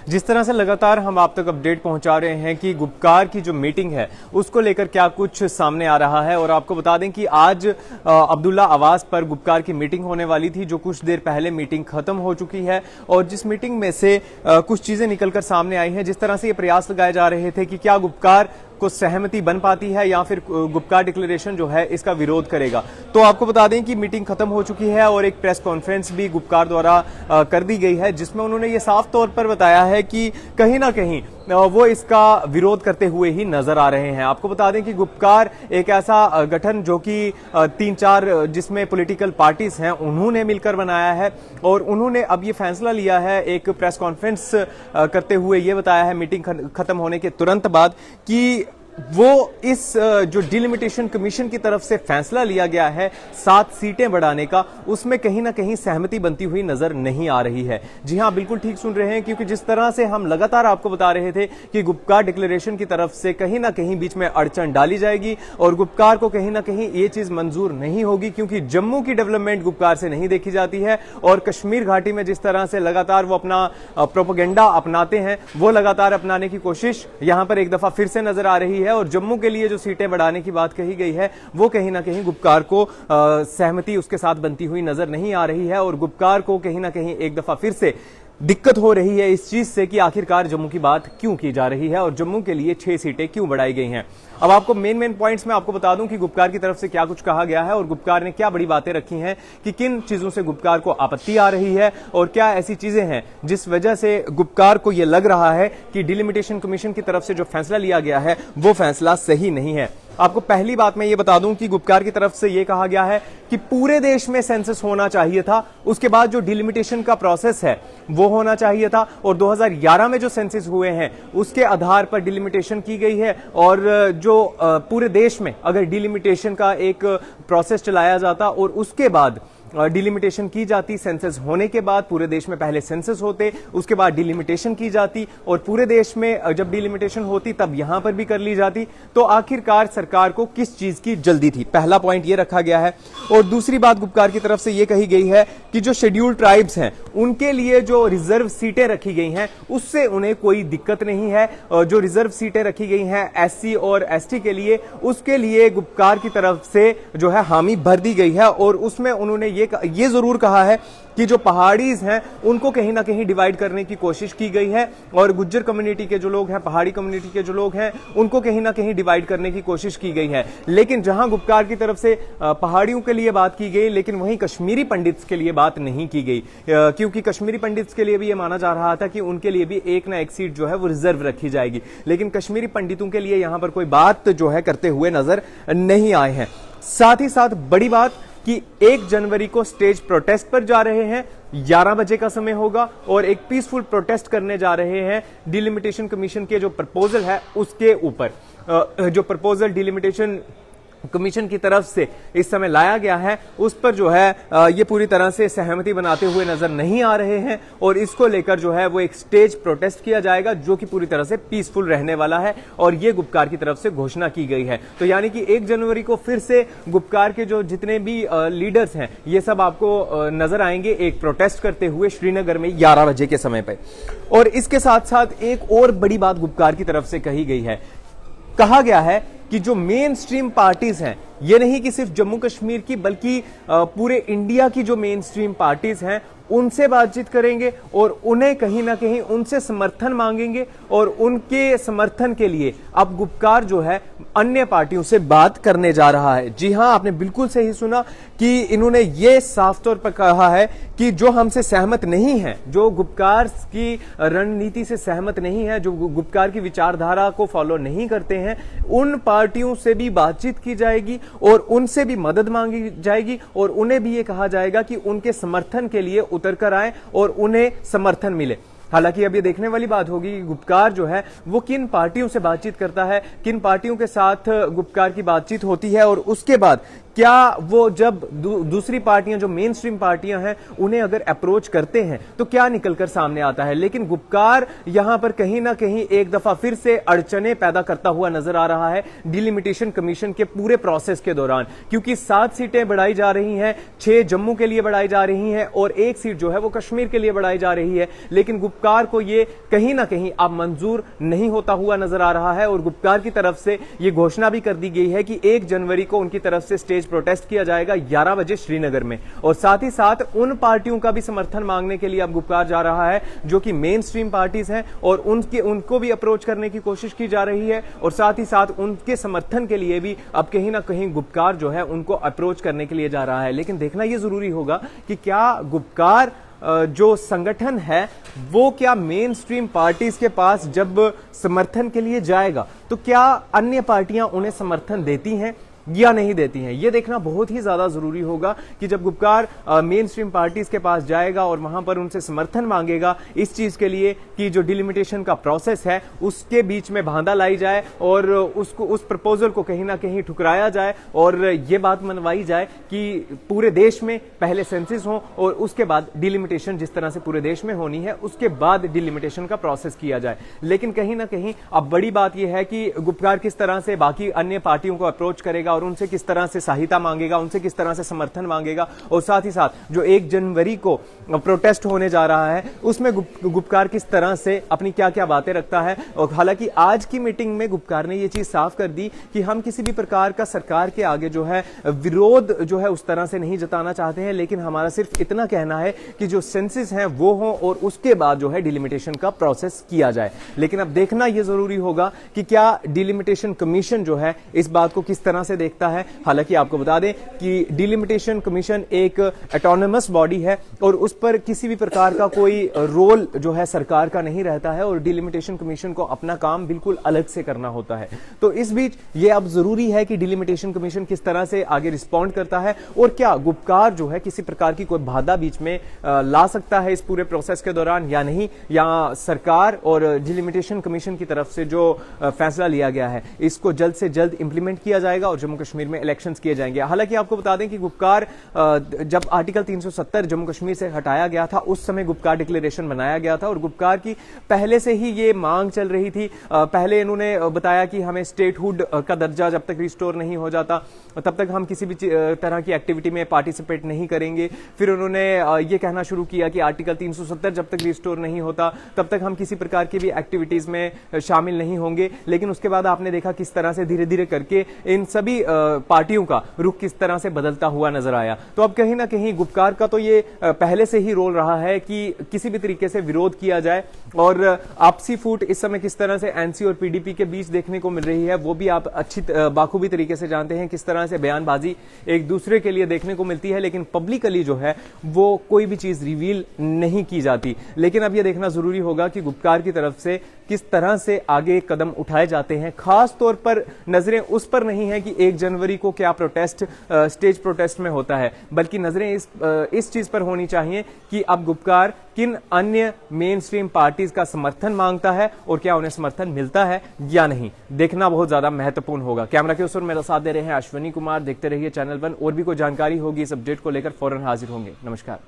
जिस तरह से लगातार हम आप तक अपडेट पहुंचा रहे हैं कि गुपकार की जो मीटिंग है उसको लेकर क्या कुछ सामने आ रहा है, और आपको बता दें कि आज अब्दुल्ला आवास पर गुपकार की मीटिंग होने वाली थी, जो कुछ देर पहले मीटिंग खत्म हो चुकी है। और जिस मीटिंग में से कुछ चीजें निकलकर सामने आई हैं, जिस तरह से ये प्रयास लगाए जा रहे थे कि क्या गुपकार को सहमति बन पाती है या फिर गुपकार डिक्लेरेशन जो है इसका विरोध करेगा। तो आपको बता दें कि मीटिंग खत्म हो चुकी है और एक प्रेस कॉन्फ्रेंस भी गुपकार द्वारा कर दी गई है, जिसमें उन्होंने ये साफ तौर पर बताया है कि कहीं ना कहीं वो इसका विरोध करते हुए ही नजर आ रहे हैं। आपको बता दें कि गुपकार एक ऐसा गठन जो कि 3-4 जिसमें पॉलिटिकल पार्टीज हैं उन्होंने मिलकर बनाया है, और उन्होंने अब ये फैसला लिया है एक प्रेस कॉन्फ्रेंस करते हुए ये बताया है मीटिंग खत्म होने के तुरंत बाद कि वो इस जो डिलिमिटेशन कमीशन की तरफ से फैसला लिया गया है 7 सीटें बढ़ाने का, उसमें कहीं ना कहीं सहमति बनती हुई नजर नहीं आ रही है। जी हां, बिल्कुल ठीक सुन रहे हैं, क्योंकि जिस तरह से हम लगातार आपको बता रहे थे कि गुपकार डिक्लेरेशन की तरफ से कहीं ना कहीं बीच में अड़चन डाली जाएगी और गुपकार को कहीं ना कहीं ये चीज मंजूर नहीं होगी, क्योंकि जम्मू की डेवलपमेंट गुपकार से नहीं देखी जाती है, और कश्मीर घाटी में जिस तरह से लगातार वो अपना प्रोपेगेंडा अपनाते हैं वो लगातार अपनाने की कोशिश यहां पर एक दफा फिर से नजर आ रही है। और जम्मू के लिए जो सीटें बढ़ाने की बात कही गई है वो कहीं ना कहीं गुपकार को सहमति उसके साथ बनती हुई नजर नहीं आ रही है, और गुपकार को कहीं ना कहीं एक दफा फिर से दिक्कत हो रही है इस चीज से कि आखिरकार जम्मू की बात क्यों की जा रही है और जम्मू के लिए 6 सीटें क्यों बढ़ाई गई हैं। अब आपको मेन पॉइंट्स में आपको बता दूं कि गुपकार की तरफ से क्या कुछ कहा गया है और गुपकार ने क्या बड़ी बातें रखी हैं, कि किन चीजों से गुपकार को आपत्ति आ रही है और क्या ऐसी चीजें हैं जिस वजह से गुपकार को यह लग रहा है कि डिलिमिटेशन कमीशन की तरफ से जो फैसला लिया गया है वो फैसला सही नहीं है। आपको पहली बात मैं ये बता दूं कि गुपकार की तरफ से यह कहा गया है कि पूरे देश में सेंसस होना चाहिए था, उसके बाद जो डिलिमिटेशन का प्रोसेस है वो होना चाहिए था, और 2011 में जो सेंसस हुए हैं उसके आधार पर डिलिमिटेशन की गई है। और जो पूरे देश में अगर डिलिमिटेशन का एक प्रोसेस चलाया जाता और उसके बाद डिलिमिटेशन की जाती, सेंसस होने के बाद पूरे देश में पहले सेंसस होते, उसके बाद डिलिमिटेशन की जाती, और पूरे देश में जब डिलिमिटेशन होती तब यहां पर भी कर ली जाती, तो आखिरकार सरकार को किस चीज की जल्दी थी, पहला पॉइंट यह रखा गया है। और दूसरी बात गुपकार की तरफ से यह कही गई है कि जो शेड्यूल्ड ट्राइब्स हैं उनके लिए जो रिजर्व सीटें रखी गई हैं उससे उन्हें कोई दिक्कत नहीं है। जो रिजर्व सीटें रखी गई हैं एससी और एसटी के लिए, उसके लिए गुपकार की तरफ से जो है हामी भर दी गई है, और उसमें उन्होंने ये जरूर कहा है कि जो पहाड़ीज हैं उनको कहीं ना कहीं डिवाइड करने की कोशिश की गई है, और गुज्जर कम्युनिटी के जो लोग हैं, पहाड़ी कम्युनिटी के जो लोग हैं, उनको कहीं ना कहीं डिवाइड करने की कोशिश की गई है। लेकिन जहां गुपकार की तरफ से पहाड़ियों के लिए बात की गई, लेकिन वहीं कश्मीरी पंडित्स के लिए बात नहीं की गई, क्योंकि कश्मीरी पंडित्स के लिए भी यह माना जा रहा था कि उनके लिए भी एक ना एक सीट जो है वो रिजर्व रखी जाएगी, लेकिन कश्मीरी पंडितों के लिए यहां पर कोई बात जो है करते हुए नजर नहीं आए हैं। साथ ही साथ बड़ी बात कि 1 जनवरी को स्टेज प्रोटेस्ट पर जा रहे हैं, 11 बजे का समय होगा, और एक पीसफुल प्रोटेस्ट करने जा रहे हैं डिलिमिटेशन कमीशन के जो प्रपोजल है उसके ऊपर। जो प्रपोजल डिलिमिटेशन कमीशन की तरफ से इस समय लाया गया है उस पर जो है ये पूरी तरह से सहमति बनाते हुए नजर नहीं आ रहे हैं, और इसको लेकर जो है वो एक स्टेज प्रोटेस्ट किया जाएगा जो कि पूरी तरह से पीसफुल रहने वाला है, और ये गुपकार की तरफ से घोषणा की गई है। तो यानी कि 1 जनवरी को फिर से गुपकार के जो जितने भी लीडर्स हैं ये सब आपको नजर आएंगे एक प्रोटेस्ट करते हुए श्रीनगर में 11 बजे के समय पर। और इसके साथ साथ एक और बड़ी बात गुपकार की तरफ से कही गई है, कहा गया है कि जो मेन स्ट्रीम पार्टीज हैं, ये नहीं कि सिर्फ जम्मू कश्मीर की बल्कि पूरे इंडिया की जो मेन स्ट्रीम पार्टीज हैं उनसे बातचीत करेंगे और उन्हें कहीं ना कहीं उनसे समर्थन मांगेंगे, और उनके समर्थन के लिए अब गुपकार जो है अन्य पार्टियों से बात करने जा रहा है। जी हां, आपने बिल्कुल सही सुना कि इन्होंने ये साफ तौर पर कहा है कि जो हमसे सहमत नहीं है, जो गुपकार की रणनीति से सहमत नहीं है, जो गुपकार की विचारधारा को फॉलो नहीं करते हैं, उन पार्टियों से भी बातचीत की जाएगी और उनसे भी मदद मांगी जाएगी, और उन्हें भी ये कहा जाएगा कि उनके समर्थन के लिए उतर कर आए और उन्हें समर्थन मिले। हालांकि अब ये देखने वाली बात होगी कि गुपकार जो है वो किन पार्टियों से बातचीत करता है, किन पार्टियों के साथ गुपकार की बातचीत होती है, और उसके बाद क्या वो जब दूसरी पार्टियां जो मेन स्ट्रीम पार्टियां हैं उन्हें अगर अप्रोच करते हैं तो क्या निकलकर सामने आता है। लेकिन गुपकार यहां पर कहीं ना कहीं एक दफा फिर से अड़चने पैदा करता हुआ नजर आ रहा है डिलिमिटेशन कमीशन के पूरे प्रोसेस के दौरान, क्योंकि 7 सीटें बढ़ाई जा रही हैं, 6 जम्मू के लिए बढ़ाई जा रही हैं और 1 सीट जो है वो कश्मीर के लिए बढ़ाई जा रही है। लेकिन गुपकार को यह कहीं ना कहीं अब मंजूर नहीं होता हुआ नजर आ रहा है और गुपकार की तरफ से यह घोषणा भी कर दी गई है कि 1 जनवरी को उनकी तरफ से स्टेज प्रोटेस्ट किया जाएगा 11 बजे श्रीनगर में। और साथ ही साथ उन पार्टियों का भी समर्थन मांगने के लिए अब गुपकार जा रहा है जो कि मेन स्ट्रीम पार्टीज हैं और उनको भी अप्रोच करने की कोशिश की जा रही है और साथ ही साथ उनके समर्थन के लिए भी अब कहीं ना कहीं गुपकार जो है उनको अप्रोच करने के लिए जा रहा है। लेकिन देखना यह जरूरी होगा कि क्या गुपकार जो संगठन है वो क्या मेन स्ट्रीम पार्टीज के पास जब समर्थन के लिए जाएगा तो क्या अन्य पार्टियां उन्हें समर्थन देती हैं या नहीं देती हैं। यह देखना बहुत ही ज्यादा जरूरी होगा कि जब गुपकार मेन स्ट्रीम पार्टीज के पास जाएगा और वहां पर उनसे समर्थन मांगेगा इस चीज के लिए कि जो डिलिमिटेशन का प्रोसेस है उसके बीच में बांधा लाई जाए और उस प्रपोजल को कहीं ना कहीं ठुकराया जाए और यह बात मनवाई जाए कि पूरे देश में पहले सेंसस हो और उसके बाद डिलिमिटेशन जिस तरह से पूरे देश में होनी है उसके बाद डिलिमिटेशन का प्रोसेस किया जाए। लेकिन कहीं ना कहीं अब बड़ी बात यह है कि गुपकार किस तरह से बाकी अन्य पार्टियों को अप्रोच करेगा और उनसे किस तरह से सहायता मांगेगा, उनसे किस तरह से समर्थन मांगेगा और साथ ही साथ जो 1 जनवरी को प्रोटेस्ट होने जा रहा है उसमें गुपकार किस तरह से अपनी क्या क्या बातें रखता है। और हालांकि आज की मीटिंग में गुपकार ने यह चीज साफ कर दी कि हम किसी भी प्रकार का सरकार के आगे जो है विरोध जो है उस तरह से नहीं जताना चाहते हैं, लेकिन हमारा सिर्फ इतना कहना है कि जो सेंसस हैं वो हो और उसके बाद जो है डिलिमिटेशन का प्रोसेस किया जाए। लेकिन अब देखना यह जरूरी होगा कि क्या डिलिमिटेशन कमीशन जो है इस बात को किस तरह से देखता है। हालांकि आपको बता दें कि डिलिमिटेशन कमीशन एक ऑटोनमस बॉडी है और उस पर किसी भी प्रकार का कोई रोल जो है सरकार का नहीं रहता है और डिलिमिटेशन कमीशन को अपना काम बिल्कुल अलग से करना होता है। तो इस बीच यह अब जरूरी है कि डिलिमिटेशन कमीशन किस तरह से आगे रिस्पॉन्ड करता है और क्या गुपकार जो है किसी प्रकार की कोई बाधा बीच में ला सकता है इस पूरे प्रोसेस के दौरान या नहीं, या सरकार और डिलिमिटेशन कमीशन की तरफ से जो फैसला लिया गया है इसको जल्द से जल्द इंप्लीमेंट किया जाएगा और जम्मू कश्मीर में इलेक्शंस किए जाएंगे। हालांकि आपको बता दें कि गुपकार जब आर्टिकल 370 जम्मू कश्मीर से हटाया गया था उस समय गुपकार डिक्लेरेशन बनाया गया था और गुपकार की पहले से ही ये मांग चल रही थी। पहले इन्होंने बताया कि हमें स्टेटहुड का दर्जा जब तक रिस्टोर नहीं हो जाता तब तक हम किसी भी तरह की एक्टिविटी में पार्टिसिपेट नहीं करेंगे। फिर उन्होंने ये कहना शुरू किया कि आर्टिकल 370 जब तक रिस्टोर नहीं होता तब तक हम किसी प्रकार की भी एक्टिविटीज में शामिल नहीं होंगे। लेकिन उसके बाद आपने देखा किस तरह से धीरे धीरे करके इन सभी पार्टियों का रुख किस तरह से बदलता हुआ नजर आया। तो अब कहीं ना कहीं गुपकार का तो ये पहले से ही रोल रहा है कि किसी भी तरीके से विरोध किया जाए और आपसी फूट इस समय किस तरह से एनसी और पीडीपी के बीच देखने को मिल रही है वो भी आप अच्छी बाखूबी तरीके से जानते हैं। किस तरह से बयानबाजी एक दूसरे के लिए देखने को मिलती है लेकिन पब्लिकली जो है वो कोई भी चीज रिवील नहीं की जाती। लेकिन अब यह देखना जरूरी होगा कि गुपकार की तरफ से किस तरह से आगे कदम उठाए जाते हैं। खास तौर पर नजरें उस पर नहीं है कि 1 जनवरी को क्या प्रोटेस्ट स्टेज प्रोटेस्ट में होता है, बल्कि नजरें इस चीज पर होनी चाहिए कि अब गुपकार किन अन्य मेन स्ट्रीम पार्टीज का समर्थन मांगता है और क्या उन्हें समर्थन मिलता है या नहीं। देखना बहुत ज्यादा महत्वपूर्ण होगा। कैमरा के उस ओर मेरा साथ दे रहे हैं अश्विनी कुमार। देखते रहिए चैनल 1। और भी कोई जानकारी होगी इस अपडेट को लेकर फौरन हाजिर होंगे। नमस्कार।